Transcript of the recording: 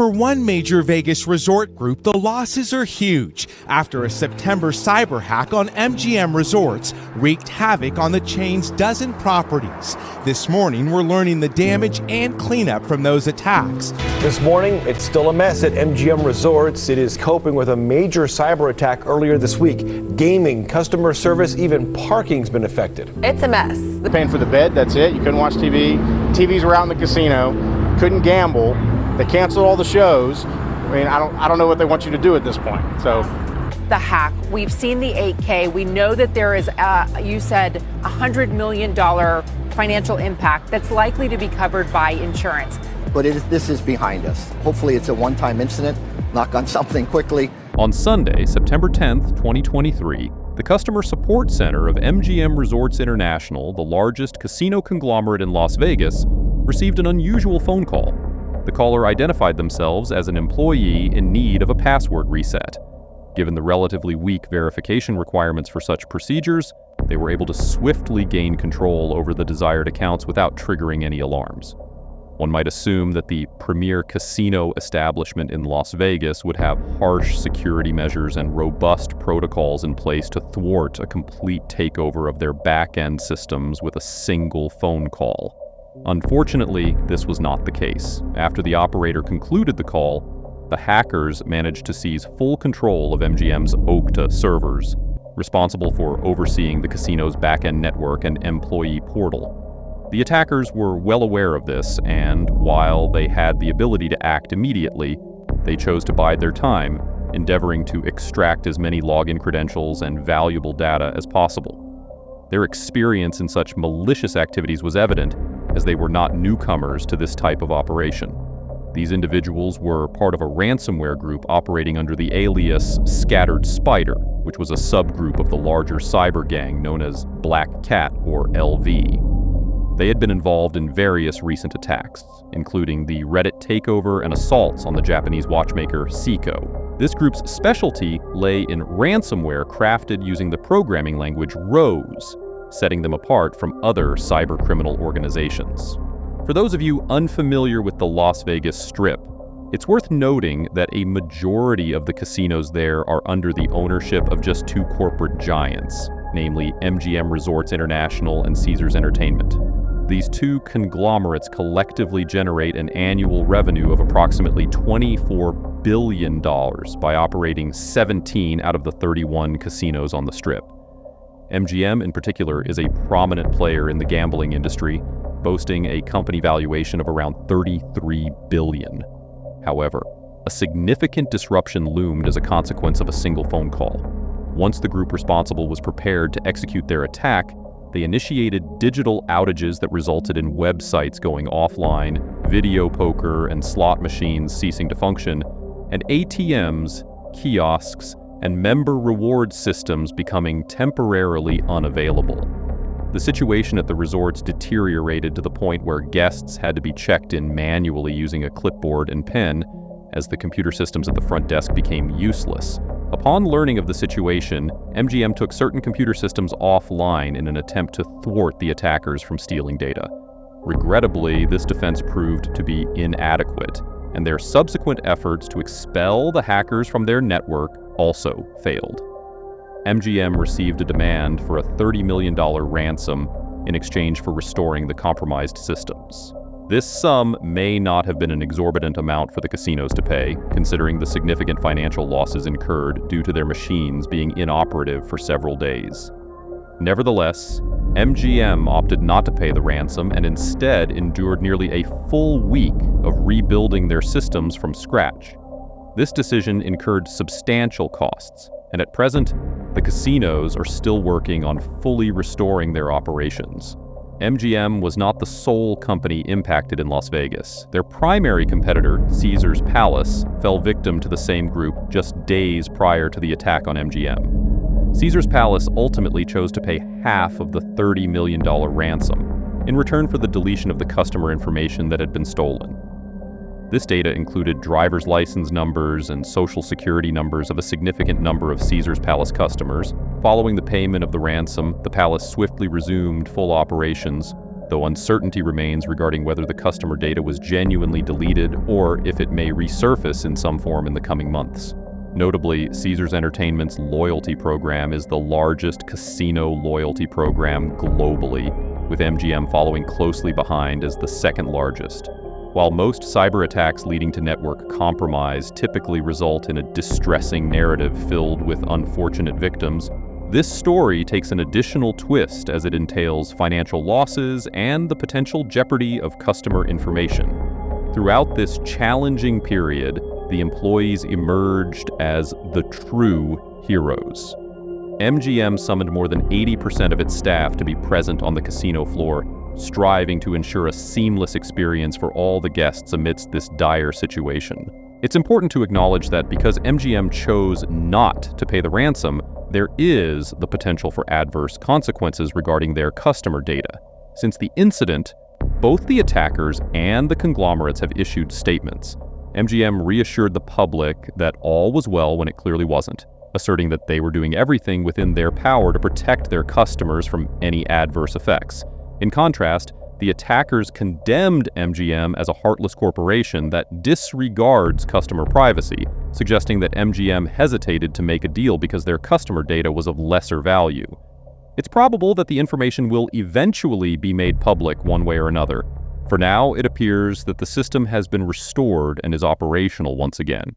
For one major Vegas resort group, the losses are huge after a September cyber hack on MGM Resorts wreaked havoc on the chain's dozen properties. This morning, we're learning the damage and cleanup from those attacks. This morning, it's still a mess at MGM Resorts. It is coping with a major cyber attack earlier this week. Gaming, customer service, even parking's been affected. It's a mess. Paying for the bed, that's it. You couldn't watch TV. TVs were out in the casino. Couldn't gamble. They canceled all the shows. I mean, I don't know what they want you to do at this point. So, the hack. We've seen the 8K. We know that there is, you said, $100 million financial impact that's likely to be covered by insurance. But this is behind us. Hopefully it's a one-time incident. Knock on something quickly. On Sunday, September 10th, 2023, the Customer Support Center of MGM Resorts International, the largest casino conglomerate in Las Vegas, received an unusual phone call. The caller identified themselves as an employee in need of a password reset. Given the relatively weak verification requirements for such procedures, they were able to swiftly gain control over the desired accounts without triggering any alarms. One might assume that the premier casino establishment in Las Vegas would have harsh security measures and robust protocols in place to thwart a complete takeover of their back-end systems with a single phone call. Unfortunately, this was not the case. After the operator concluded the call, the hackers managed to seize full control of MGM's Okta servers, responsible for overseeing the casino's back-end network and employee portal. The attackers were well aware of this, and while they had the ability to act immediately, they chose to bide their time, endeavoring to extract as many login credentials and valuable data as possible. Their experience in such malicious activities was evident, as they were not newcomers to this type of operation. These individuals were part of a ransomware group operating under the alias Scattered Spider, which was a subgroup of the larger cyber gang known as Black Cat, or LV. They had been involved in various recent attacks, including the Reddit takeover and assaults on the Japanese watchmaker Seiko. This group's specialty lay in ransomware crafted using the programming language Rose, setting them apart from other cybercriminal organizations. For those of you unfamiliar with the Las Vegas Strip, it's worth noting that a majority of the casinos there are under the ownership of just two corporate giants, namely MGM Resorts International and Caesars Entertainment. These two conglomerates collectively generate an annual revenue of approximately $24 billion by operating 17 out of the 31 casinos on the Strip. MGM, in particular, is a prominent player in the gambling industry, boasting a company valuation of around $33 billion. However, a significant disruption loomed as a consequence of a single phone call. Once the group responsible was prepared to execute their attack, they initiated digital outages that resulted in websites going offline, video poker and slot machines ceasing to function, and ATMs, kiosks, and member reward systems becoming temporarily unavailable. The situation at the resorts deteriorated to the point where guests had to be checked in manually using a clipboard and pen, as the computer systems at the front desk became useless. Upon learning of the situation, MGM took certain computer systems offline in an attempt to thwart the attackers from stealing data. Regrettably, this defense proved to be inadequate, and their subsequent efforts to expel the hackers from their network also failed. MGM received a demand for a $30 million ransom in exchange for restoring the compromised systems. This sum may not have been an exorbitant amount for the casinos to pay, considering the significant financial losses incurred due to their machines being inoperative for several days. Nevertheless, MGM opted not to pay the ransom and instead endured nearly a full week of rebuilding their systems from scratch. This decision incurred substantial costs, and at present, the casinos are still working on fully restoring their operations. MGM was not the sole company impacted in Las Vegas. Their primary competitor, Caesars Palace, fell victim to the same group just days prior to the attack on MGM. Caesars Palace ultimately chose to pay half of the $30 million ransom in return for the deletion of the customer information that had been stolen. This data included driver's license numbers and social security numbers of a significant number of Caesars Palace customers. Following the payment of the ransom, the palace swiftly resumed full operations, though uncertainty remains regarding whether the customer data was genuinely deleted or if it may resurface in some form in the coming months. Notably, Caesars Entertainment's loyalty program is the largest casino loyalty program globally, with MGM following closely behind as the second largest. While most cyber attacks leading to network compromise typically result in a distressing narrative filled with unfortunate victims, this story takes an additional twist as it entails financial losses and the potential jeopardy of customer information. Throughout this challenging period, the employees emerged as the true heroes. MGM summoned more than 80% of its staff to be present on the casino floor, striving to ensure a seamless experience for all the guests amidst this dire situation. It's important to acknowledge that because MGM chose not to pay the ransom, there is the potential for adverse consequences regarding their customer data. Since the incident, both the attackers and the conglomerates have issued statements. MGM reassured the public that all was well when it clearly wasn't, asserting that they were doing everything within their power to protect their customers from any adverse effects. In contrast, the attackers condemned MGM as a heartless corporation that disregards customer privacy, suggesting that MGM hesitated to make a deal because their customer data was of lesser value. It's probable that the information will eventually be made public one way or another. For now, it appears that the system has been restored and is operational once again.